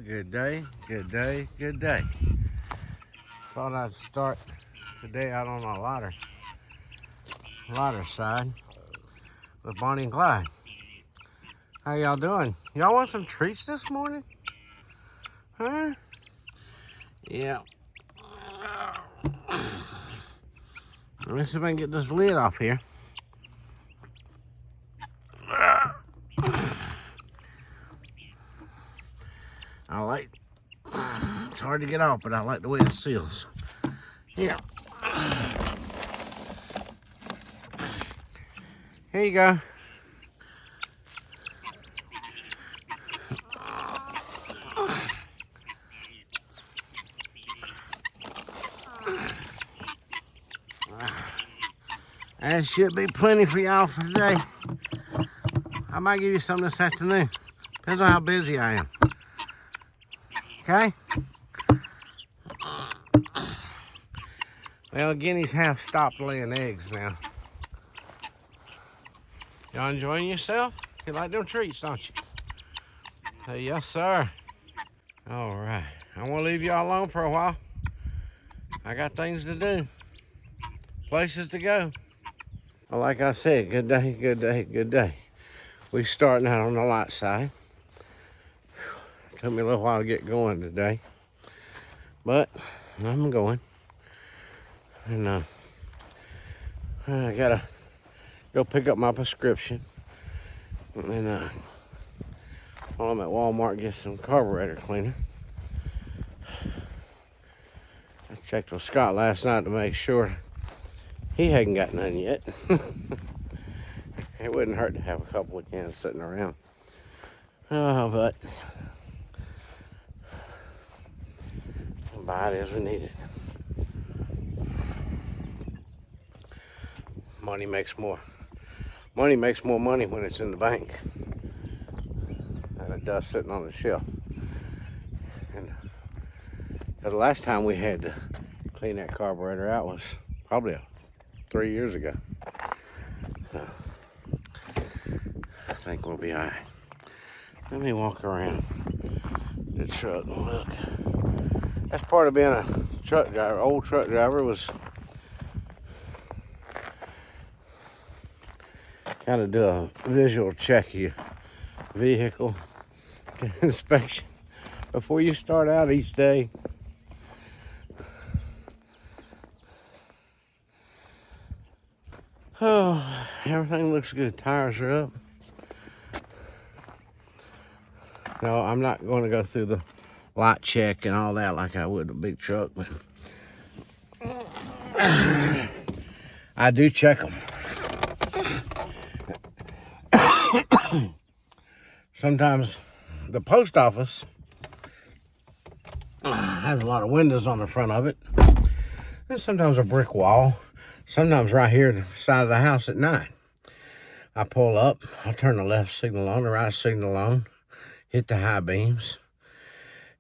Good day, good day, good day. Thought I'd start the day out on a lighter side with Bonnie and Clyde. How y'all doing? Y'all want some treats this morning? Huh? Yeah. Let me see if I can get this lid off here. It's hard to get off, but I like the way it seals. Yeah. Here you go. That should be plenty for y'all for today. I might give you some this afternoon. Depends on how busy I am. Okay? Well, guineas have stopped laying eggs now. Y'all enjoying yourself? You like them treats, don't you? Hey, yes, sir. All right. I won't leave y'all alone for a while. I got things to do. Places to go. Well, like I said, good day, good day, good day. We starting out on the light side. Took me a little while to get going today. But I'm going. And I gotta go pick up my prescription. And while I'm at Walmart, get some carburetor cleaner. I checked with Scott last night to make sure he hadn't got none yet. It wouldn't hurt to have a couple of cans sitting around. But buy it as we need it. Money makes more money when it's in the bank than it does sitting on the shelf. And the last time we had to clean that carburetor out was probably 3 years ago. So I think we'll be all right. Let me walk around the truck and look. That's part of being a truck driver. Old truck driver was kind of do a visual check of your vehicle inspection before you start out each day. Oh, everything looks good. Tires are up. No, I'm not going to go through the light check and all that like I would a big truck, but I do check them. Sometimes the post office has a lot of windows on the front of it, and sometimes a brick wall. Sometimes right here at the side of the house at night. I pull up, I turn the left signal on, the right signal on, hit the high beams,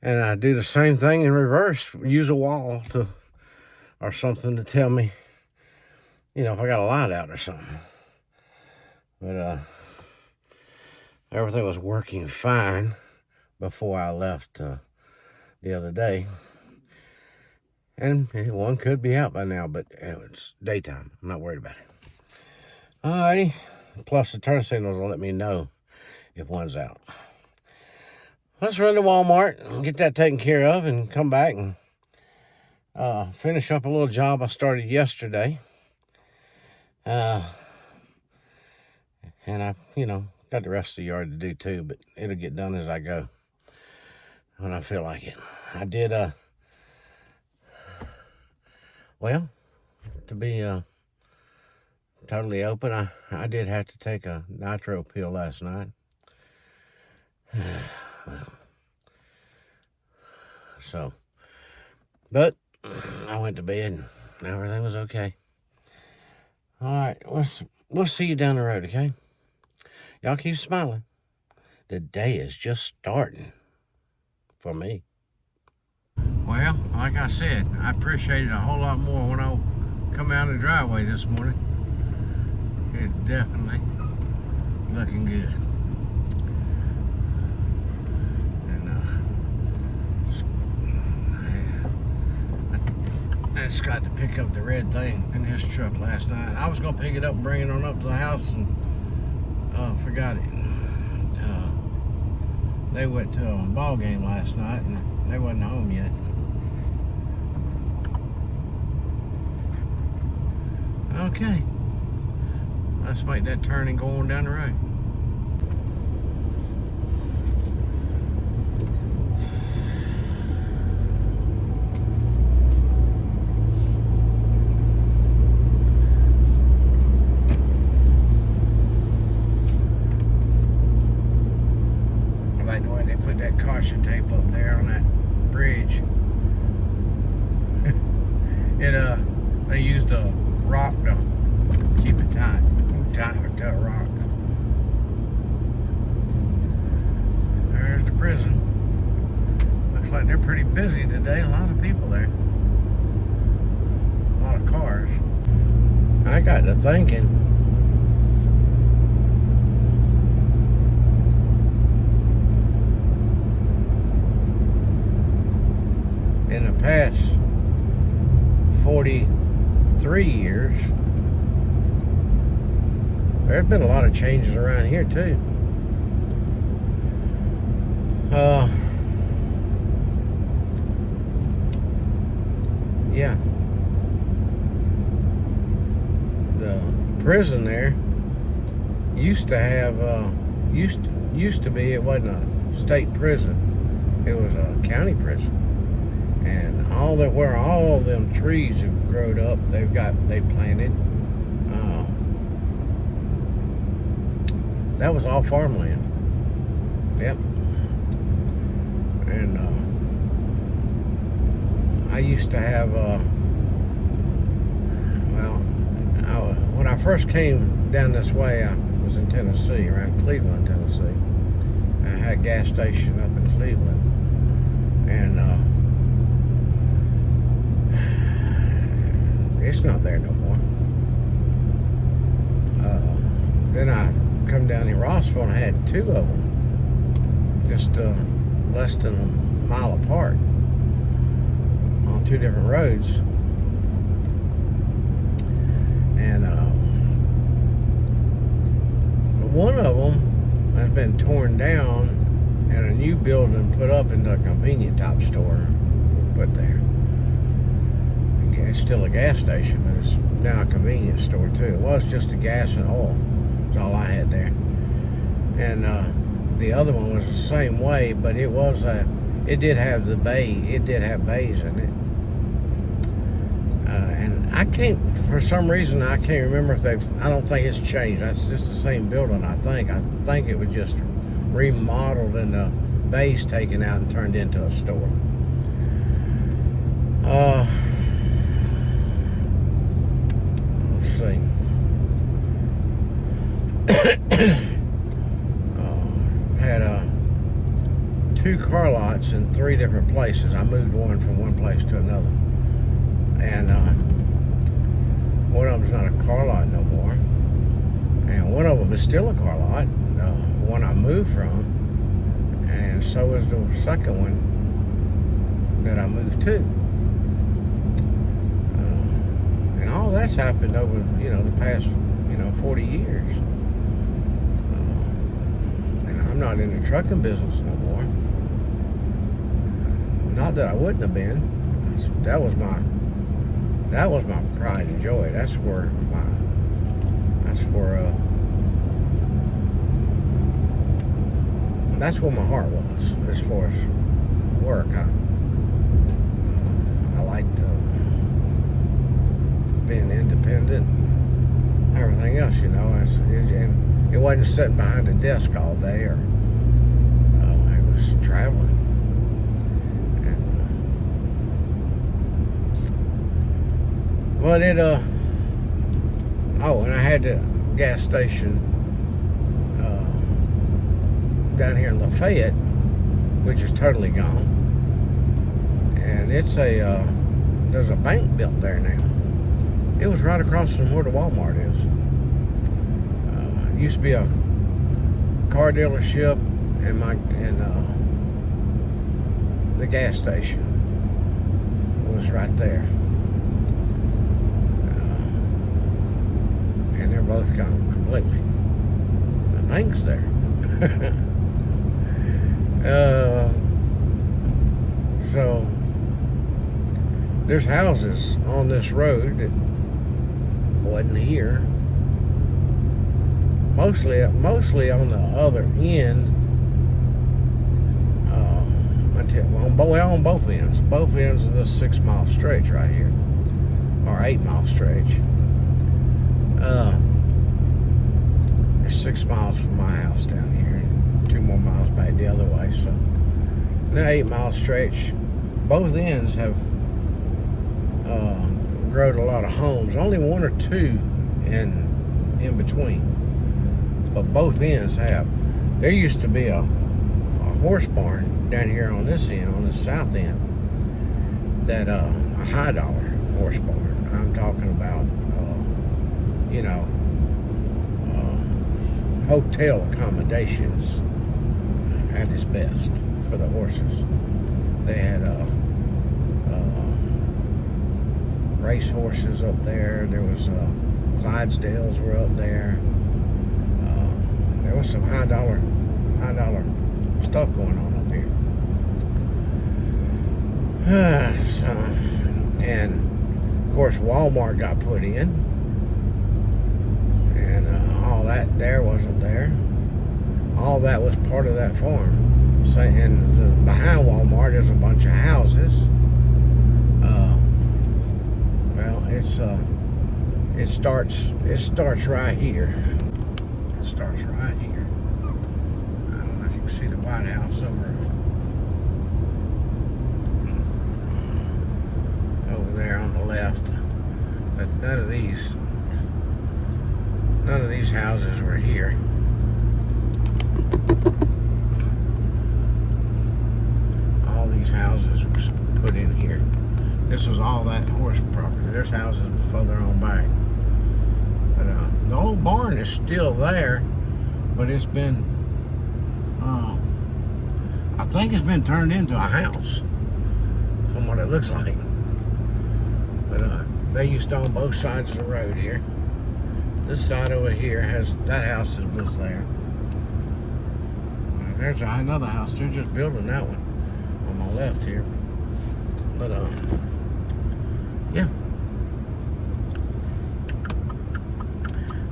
and I do the same thing in reverse. Use a wall or something to tell me, if I got a light out or something. But everything was working fine before I left the other day. And one could be out by now, but it's daytime. I'm not worried about it. Alrighty. Plus the turn signals will let me know if one's out. Let's run to Walmart and get that taken care of and come back and finish up a little job I started yesterday. And I, got the rest of the yard to do too, but it'll get done as I go when I feel like it. I did, well, to be totally open, I did have to take a nitro pill last night. But I went to bed and everything was okay. All right, we'll see you down the road, okay? Y'all keep smiling. The day is just starting for me. Well, like I said, I appreciate it a whole lot more when I come out of the driveway this morning. It's definitely looking good. And I just got to pick up the red thing in his truck last night. I was gonna pick it up and bring it on up to the house and forgot it. They went to a ball game last night and they wasn't home yet. Okay, let's make that turn and go on down the road. I like the way they put that caution tape up there on that bridge. They used a rock to keep it tight. Tie it to a rock. There's the prison. Looks like they're pretty busy today. A lot of people there. A lot of cars. I got to thinking. In the past 43 years, there's been a lot of changes around here too. Yeah. The prison there used to have used to be, it wasn't a state prison, it was a county prison. And where all them trees have grown up, they planted. That was all farmland. Yep. And I used to have, when I first came down this way, I was in Tennessee, around Cleveland, Tennessee. I had a gas station up in Cleveland. And it's not there no more. Then I come down in Rossville and I had two of them, just less than a mile apart on two different roads. And one of them has been torn down and a new building put up into a convenience type store put there. It's still a gas station, but it's now a convenience store too. It was just a gas and oil. That's all I had there. And the other one was the same way, but it did have the bay. It did have bays in it. And I can't, for some reason, I can't remember if I don't think it's changed. That's just the same building, I think. I think it was just remodeled and the bays taken out and turned into a store. Let's see. Had 2 car lots in 3 different places. I moved one from one place to another. And one of them's not a car lot no more. And one of them is still a car lot, the one I moved from. And so is the second one that I moved to. And all that's happened over, the past, 40 years. And I'm not in the trucking business no more. Not that I wouldn't have been. That was my pride and joy. That's where my heart was as far as work. I liked being independent, everything else, and it wasn't sitting behind a desk all day, or it was traveling. But and I had the gas station down here in Lafayette, which is totally gone. And it's there's a bank built there now. It was right across from where the Walmart is. It used to be a car dealership and the gas station was right there. They're both gone completely. The bank's there. So there's houses on this road that wasn't here. Mostly on the other end. On both ends. Both ends of this 6 mile stretch right here, or 8 mile stretch. There's 6 miles from my house down here, and 2 more miles back the other way. So the 8 mile stretch, both ends have grown a lot of homes. Only 1 or 2 in between, but both ends have. There used to be a horse barn down here on this end, on the south end, that a high dollar horse barn. I'm talking about, hotel accommodations at its best for the horses. They had race horses up there. There was Clydesdales were up there. There was some high dollar stuff going on up here. And of course Walmart got put in, and all that there wasn't there. All that was part of that farm. So, and behind Walmart there's a bunch of houses. Well, it starts right here. It starts right here. I don't know if you can see the White House over there on the left, but none of these houses were here. All these houses were put in here. This was all that horse property. There's houses further on back, but the old barn is still there, but it's been I think it's been turned into a house from what it looks like. But they used to own both sides of the road here. This side over here has, that house was there. There's another house. They're just building that one on my left here. But yeah,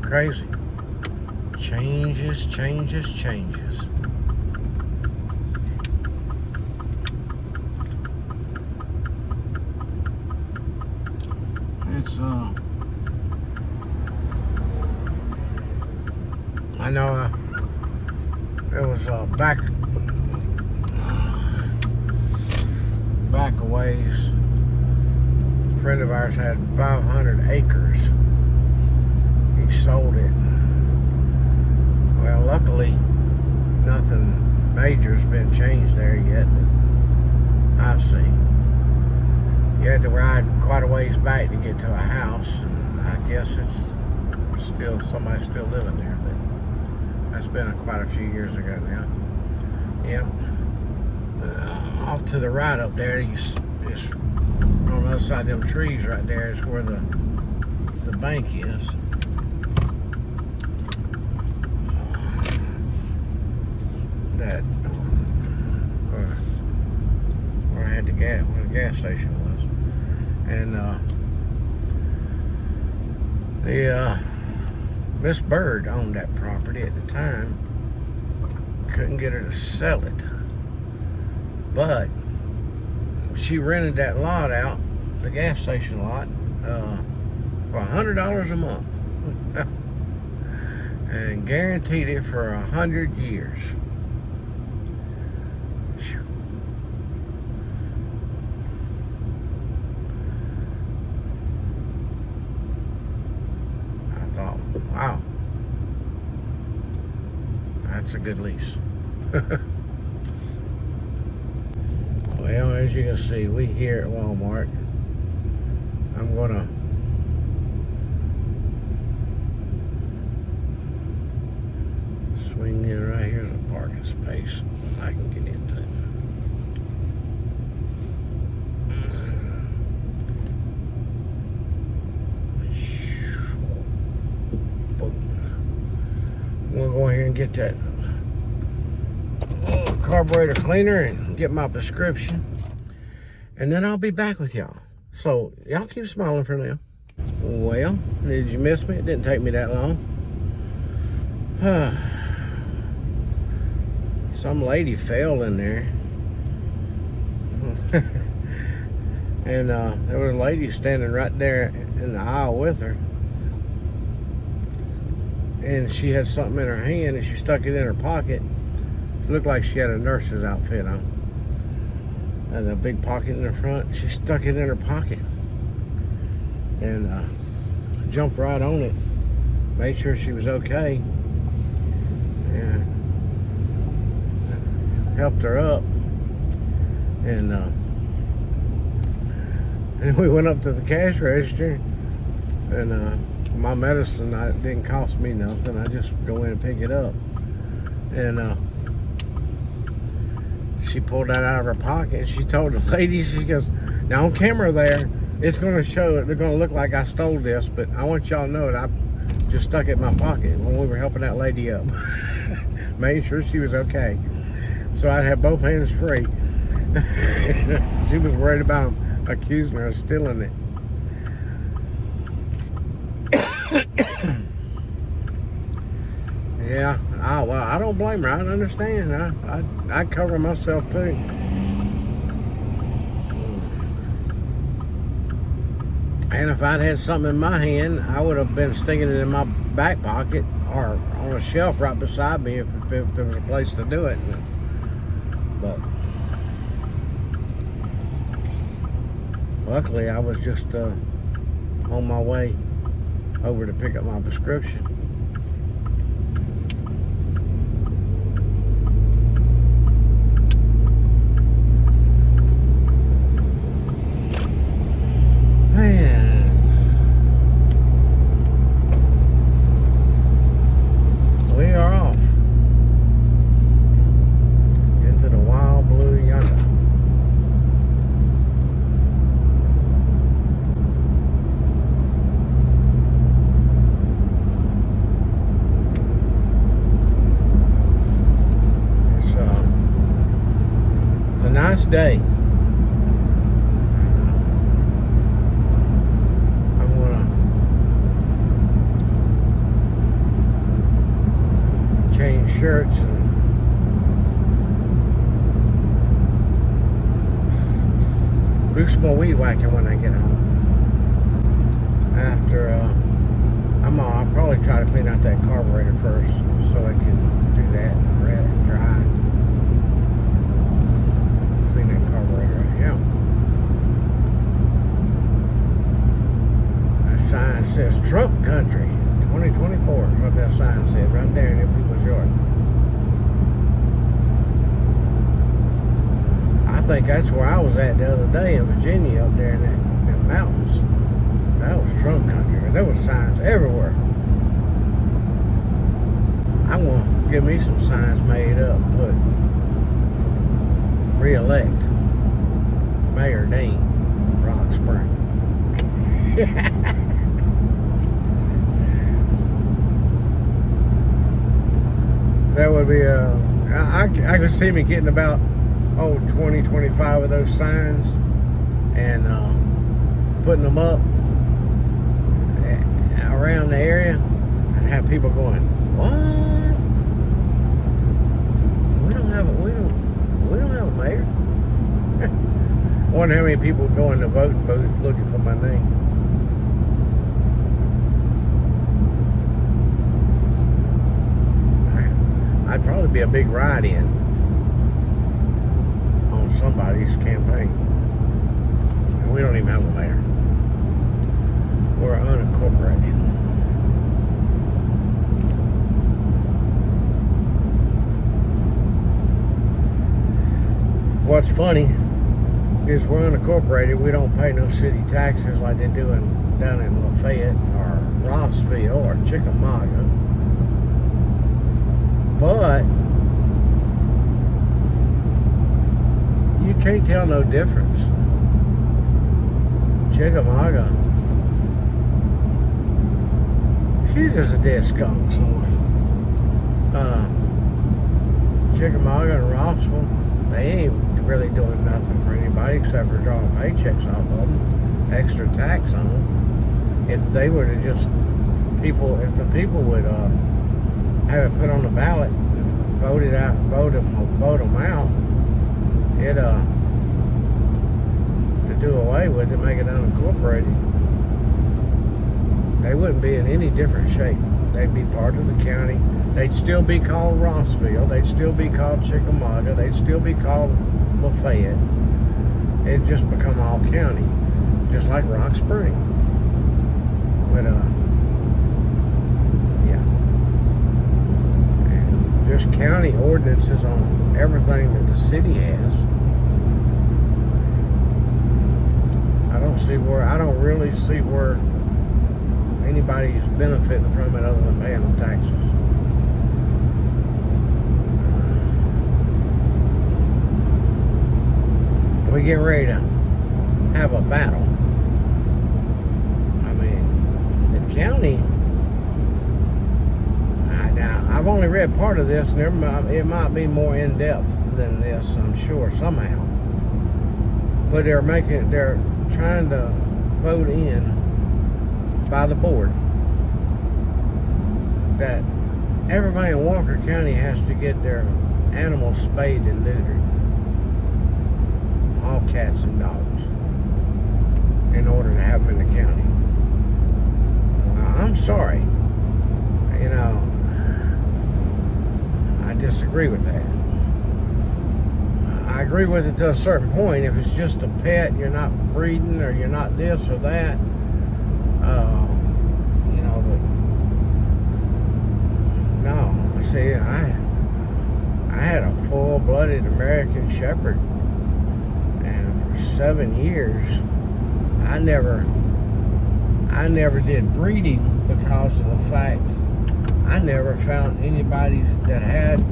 crazy. Changes. It's I know it was back a ways. A friend of ours had 500 acres. He sold it. Well, luckily nothing major's been changed there yet that I've seen. You had to ride quite a ways back to get to a house, and I guess it's still, somebody's still living there, but that's been quite a few years ago now. Yep. Off to the right up there, is on the other side of them trees right there is where the bank is. That where I had the gas, where the gas station was. And Miss Bird owned that property at the time. Couldn't get her to sell it, but she rented that lot out, the gas station lot, for $100 a month, and guaranteed it for 100 years. Wow, that's a good lease. Well, as you can see, we here at Walmart. I'm gonna swing in right here. There's a parking space I can get into. Boom. We'll go ahead and get that carburetor cleaner and get my prescription. And then I'll be back with y'all. So, y'all keep smiling for now. Well, did you miss me? It didn't take me that long. Some lady fell in there. And there was a lady standing right there in the aisle with her. And she had something in her hand and she stuck it in her pocket. It looked like she had a nurse's outfit on. And a big pocket in the front. She stuck it in her pocket. And jumped right on it. Made sure she was okay. And helped her up. And we went up to the cash register. And my medicine didn't cost me nothing. I just go in and pick it up. And she pulled that out of her pocket. She told the lady, she goes, now on camera there, it's going to show it. They're going to look like I stole this, but I want y'all to know that I just stuck it in my pocket when we were helping that lady up. Made sure she was okay. So I'd have both hands free. She was worried about them accusing her of stealing it. Yeah, well, I don't blame her. I understand. I cover myself too. And if I'd had something in my hand, I would have been sticking it in my back pocket or on a shelf right beside me if there was a place to do it. But luckily, I was just on my way over to pick up my prescription. Nice day. I'm gonna change shirts and do some more weed whacking when I get home. After I'll probably try to clean out that carburetor first so I can do that and let it dry. Sign says Trump country 2024 is what that sign said right there in them people's yard. I think that's where I was at the other day in Virginia up there in them mountains. That was Trump country. There was signs everywhere. I want to get me some signs made up, put re-elect Mayor Dean Rock Spring. That would be I could see me getting about 20, 25 of those signs and putting them up around the area and have people going, what? We don't have a mayor. Wonder how many people go in the voting booth looking for my name. I'd probably be a big write-in on somebody's campaign. And we don't even have a mayor. We're unincorporated. What's funny is we're unincorporated. We don't pay no city taxes like they do down in Lafayette or Rossville or Chickamauga. But you can't tell no difference. Chickamauga, she's just a dead skunk somewhere. Chickamauga and Rossville, they ain't really doing nothing for anybody except for drawing paychecks off of them, extra tax on them. If they were to just if the people would have it put on the ballot, vote them out, it to do away with it, make it unincorporated, they wouldn't be in any different shape. They'd be part of the county. They'd still be called Rossville. They'd still be called Chickamauga. They'd still be called Lafayette. It'd just become all county, just like Rock Spring. But yeah, and there's county ordinances on everything that the city has. I don't really see where anybody's benefiting from it other than paying them taxes. We get ready to have a battle. I mean, the county. Now, I've only read part of this, and it might be more in depth than this, I'm sure, somehow. But they're trying to vote in by the board that everybody in Walker County has to get their animals spayed and neutered. All cats and dogs, in order to have them in the county. Well, I'm sorry. You know, I disagree with that. I agree with it to a certain point. If it's just a pet, you're not breeding, or you're not this or that, you know, but no. See, I had a full-blooded American Shepherd, and for 7 years, I never did breeding because of the fact I never found anybody that had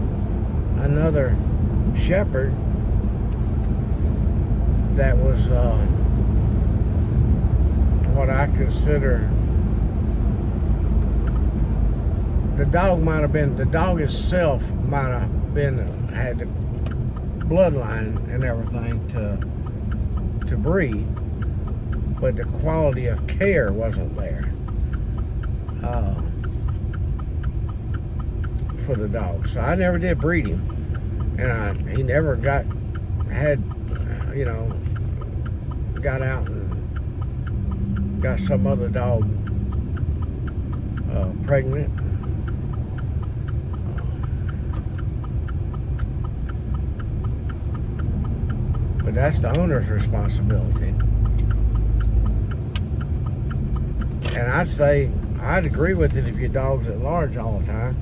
another shepherd that was what I consider. The dog itself might have had the bloodline and everything to breed, but the quality of care wasn't there for the dog. So I never did breed him, and he never got out and got some other dog pregnant. But that's the owner's responsibility. And I'd agree with it if your dog's at large all the time,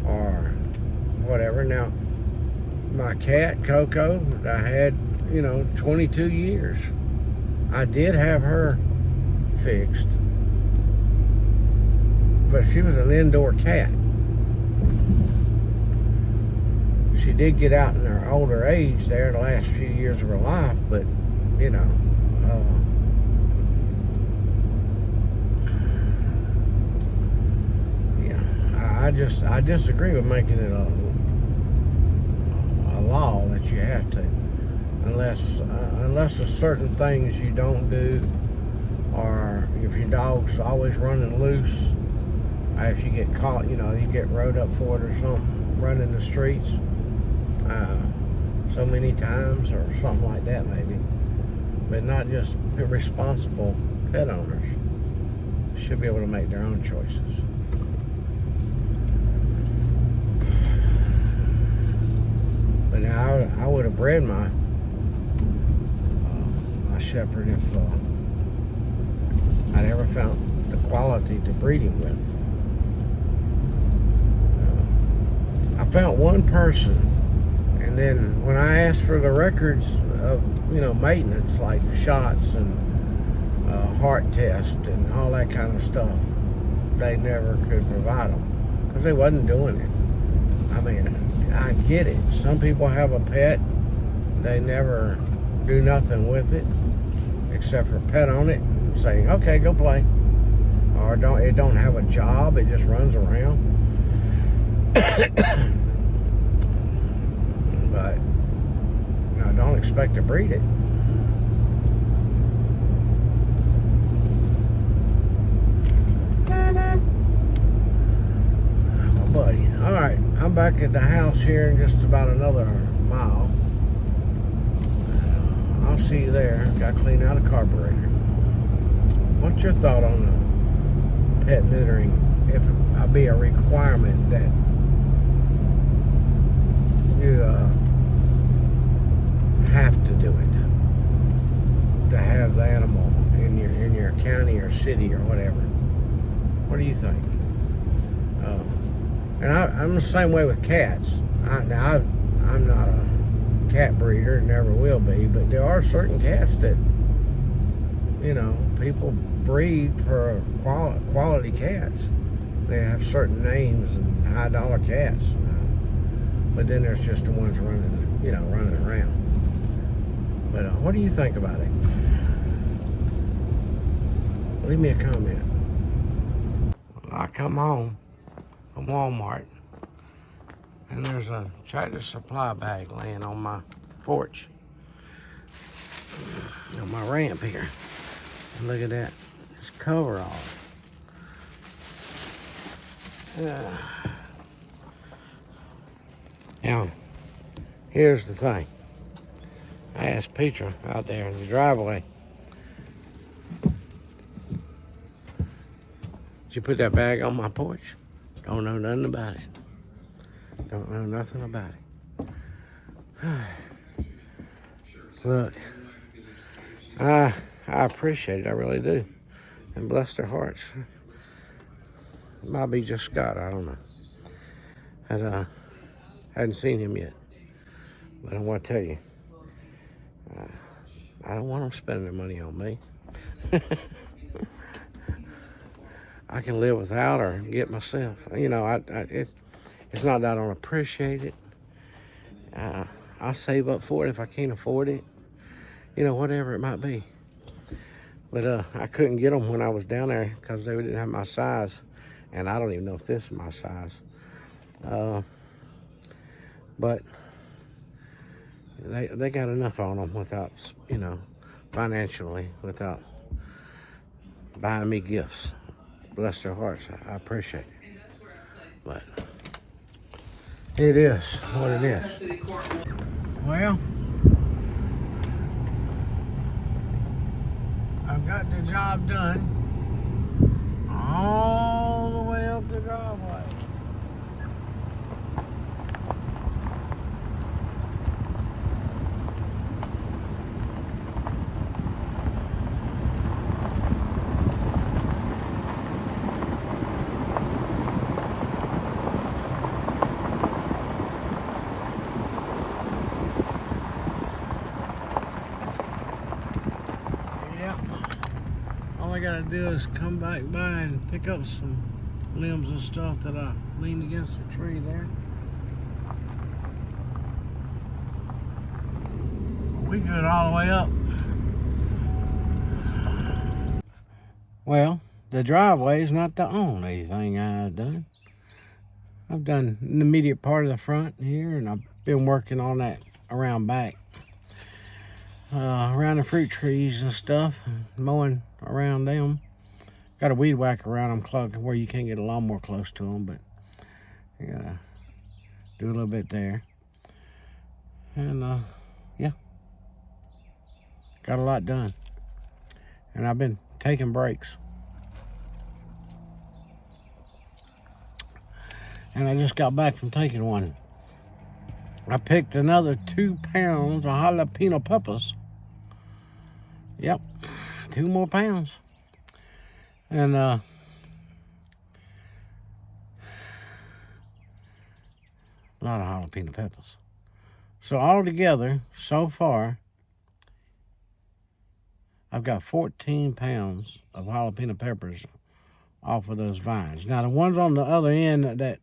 or whatever. Now, my cat, Coco, I had, 22 years. I did have her fixed, but she was an indoor cat. She did get out in her older age there, the last few years of her life, but, I disagree with making it a law that you have to, unless there's certain things you don't do, or if your dog's always running loose, if you get caught, you get rode up for it or something, running the streets so many times or something like that maybe, but not just irresponsible pet owners should be able to make their own choices. But now I would have bred my shepherd if I'd ever found the quality to breed him with. I found one person, and then when I asked for the records of maintenance, like shots and heart test and all that kind of stuff, they never could provide them because they wasn't doing it. I mean, I get it. Some people have a pet, they never do nothing with it except for pet on it and say, okay, go play. Or it don't have a job, it just runs around. expect to breed it. My buddy. All right, I'm back at the house here in just about another mile. I'll see you there. Got to clean out a carburetor. What's your thought on the pet neutering? If it be a requirement that you have to do it to have the animal in your county or city or whatever. What do you think? And I'm the same way with cats. I'm not a cat breeder, never will be, but there are certain cats that, you know, people breed for quality cats. They have certain names and high dollar cats, but then there's just the ones running around. But what do you think about it? Leave me a comment. I come home from Walmart and there's a Tractor Supply bag laying on my porch, on my ramp here. And look at that, it's cover off. Now, here's the thing. I asked Petra out there in the driveway, did you put that bag on my porch? Don't know nothing about it. Don't know nothing about it. Look, I appreciate it, I really do. And bless their hearts. It might be just Scott, I don't know. And hadn't seen him yet. But I want to tell you, I don't want them spending their money on me. I can live without or get myself. You know, it's not that I don't appreciate it. I'll save up for it if I can't afford it. You know, whatever it might be. But I couldn't get them when I was down there because they didn't have my size. And I don't even know if this is my size. But they got enough on them without, you know, financially, without buying me gifts. Bless their hearts, I appreciate it. But it is what it is. Well, I've got the job done all the way up the driveway. All I gotta do is come back by and pick up some limbs and stuff that I leaned against the tree there. We good all the way up. Well, the driveway is not the only thing I've done. I've done the immediate part of the front here, and I've been working on that around back. Around the fruit trees and stuff, mowing around them. Got a weed whacker around them close where you can't get a lawnmower close to them, but you gotta do a little bit there. And yeah, got a lot done. And I've been taking breaks. And I just got back from taking one. I picked another 2 pounds of jalapeno peppers. Yep, 2 more pounds. And a lot of jalapeno peppers. So altogether, so far, I've got 14 pounds of jalapeno peppers off of those vines. Now the ones on the other end that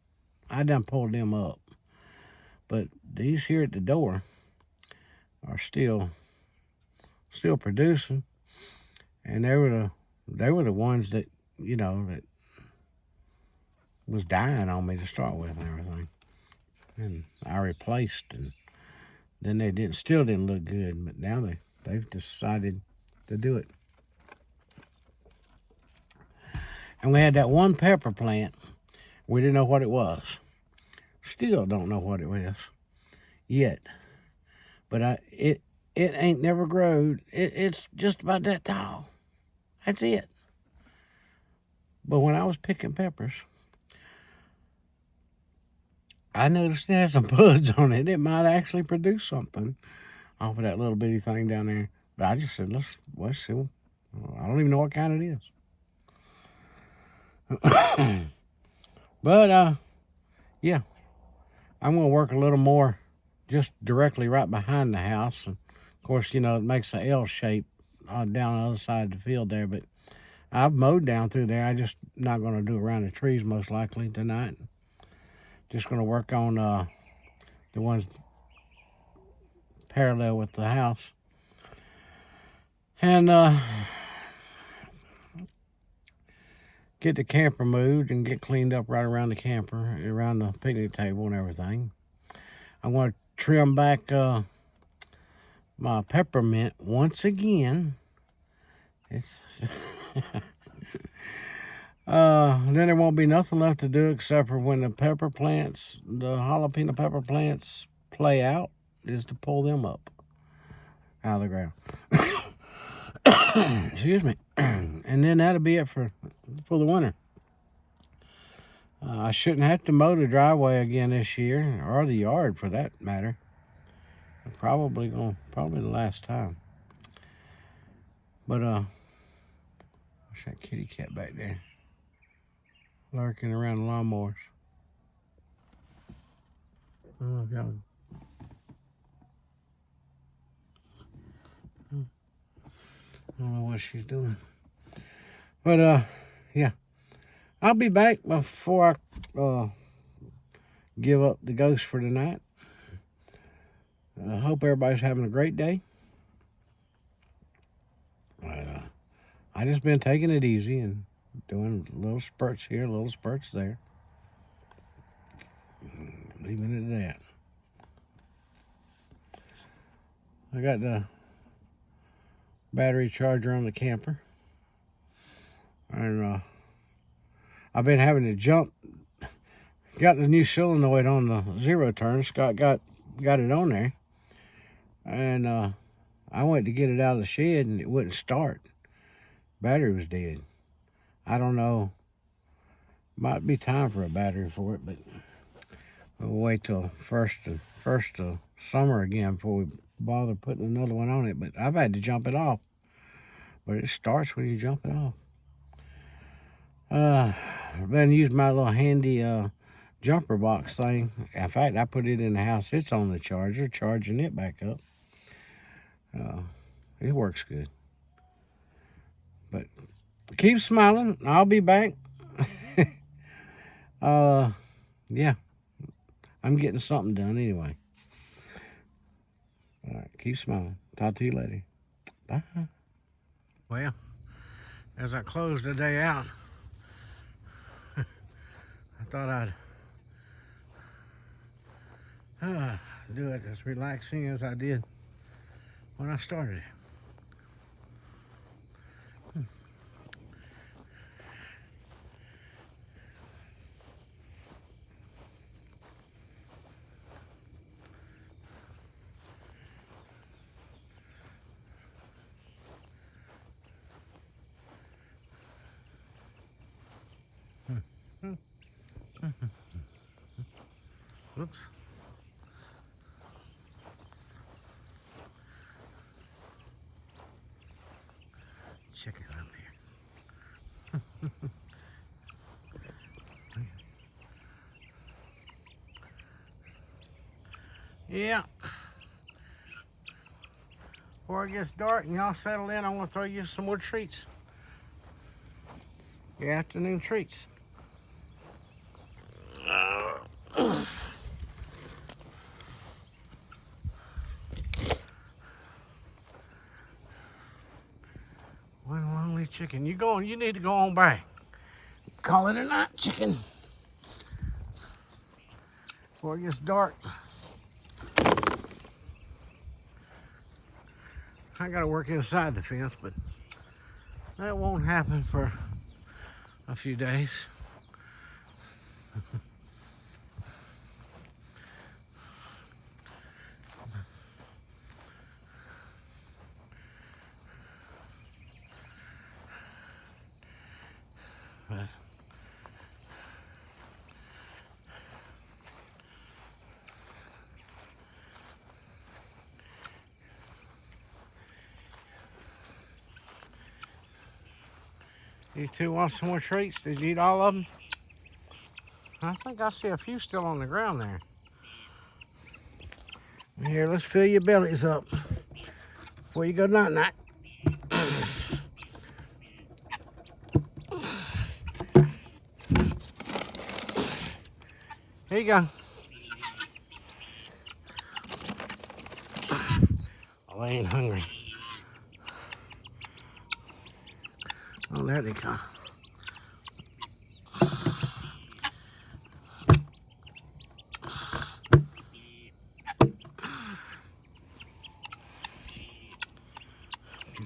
I done pulled them up. But these here at the door are still producing, and they were the ones that, you know, that was dying on me to start with and everything. And I replaced and Then they still didn't look good, but now they've decided to do it. And we had that one pepper plant. We didn't know what it was. Still don't know what it was yet. But it ain't never growed. It's just about that tall. That's it. But when I was picking peppers, I noticed it had some buds on it. It might actually produce something off of that little bitty thing down there. But I just said, let's see. I don't even know what kind it is. But, yeah. I'm going to work a little more just directly right behind the house. And, of course, it makes an L shape down the other side of the field there. But I've mowed down through there. I just not going to do around the trees most likely tonight. Just going to work on the ones parallel with the house. And get the camper moved and get cleaned up right around the camper, around the picnic table and everything. I'm going to trim back my peppermint once again. It's then there won't be nothing left to do except for when the jalapeno pepper plants play out, is to pull them up out of the ground. Excuse me. And then that'll be it for the winter. I shouldn't have to mow the driveway again this year, or the yard for that matter. Probably the last time. But what's that kitty cat back there? Lurking around the lawnmowers. I don't know if y'all. I don't know what she's doing. But yeah. I'll be back before I give up the ghost for tonight. I hope everybody's having a great day. I just been taking it easy and doing little spurts here, little spurts there. Leaving it at that. I got the battery charger on the camper. And I've been having to jump. Got the new solenoid on the zero turn. Scott got it on there. And I went to get it out of the shed and it wouldn't start. Battery was dead. I don't know. Might be time for a battery for it, but we'll wait till first of summer again before we bother putting another one on it. But I've had to jump it off. But it starts when you jump it off. I've been using my little handy jumper box thing. In fact, I put it in the house. It's on the charger, charging it back up. It works good. But keep smiling. I'll be back. Yeah. I'm getting something done anyway. All right, keep smiling. Talk to you later. Bye. Well, as I close the day out, I thought I'd do it as relaxing as I did when I started it. Oops. Chicken up here. Yeah. Before it gets dark and y'all settle in, I'm gonna throw you some more treats. Your afternoon treats. One lonely chicken. You need to go on back. Call it a night, chicken. Before it gets dark. I gotta work inside the fence, but that won't happen for a few days. But you two want some more treats? Did you eat all of them? I think I see a few still on the ground there. Here, let's fill your bellies up before you go night-night. Here you go. Oh, I ain't hungry. Oh, there they come.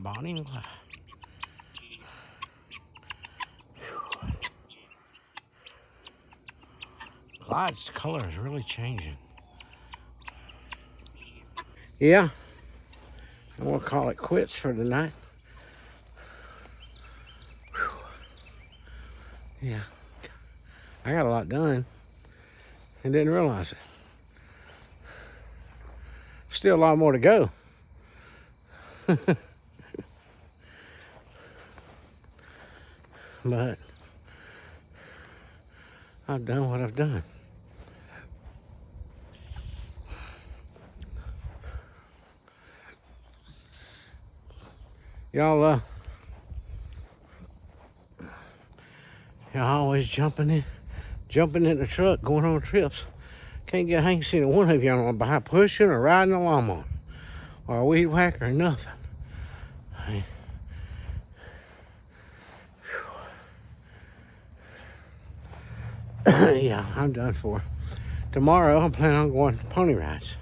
Bonnie and Clyde. Clyde's color is really changing. Yeah, and we'll call it quits for tonight. Whew. Yeah, I got a lot done and didn't realize it. Still a lot more to go. But I've done what I've done. Y'all always jumping in the truck, going on trips. I ain't seen one of y'all behind pushing or riding a lawnmower or a weed whacker or nothing. Yeah, I'm done for. Tomorrow, I'm planning on going pony rides.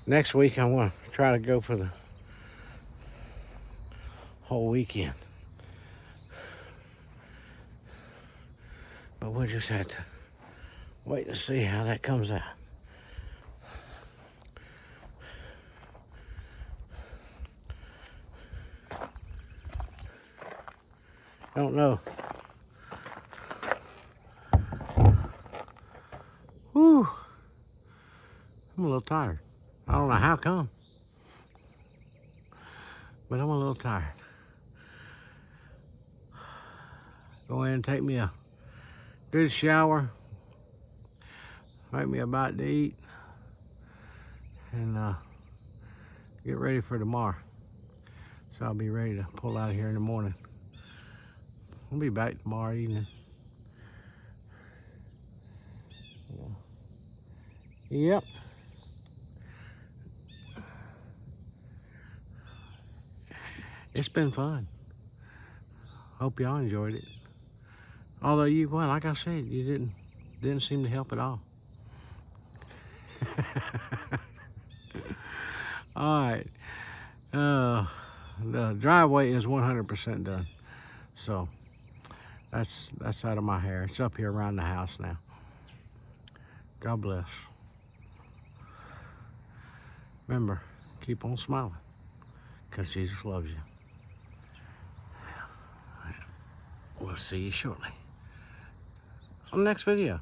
Next week, I'm going to try to go for the whole weekend. But we'll just have to wait to see how that comes out. Don't know. Whew. I'm a little tired. I don't know how come, but I'm a little tired. Go in and take me a good shower, make me a bite to eat, and get ready for tomorrow. So I'll be ready to pull out of here in the morning. I'll be back tomorrow evening. Yeah. Yep. It's been fun. Hope y'all enjoyed it. Although well, like I said, you didn't seem to help at all. All right. The driveway is 100% done. So that's out of my hair. It's up here around the house now. God bless. Remember, keep on smiling, because Jesus loves you. We'll see you shortly on the next video.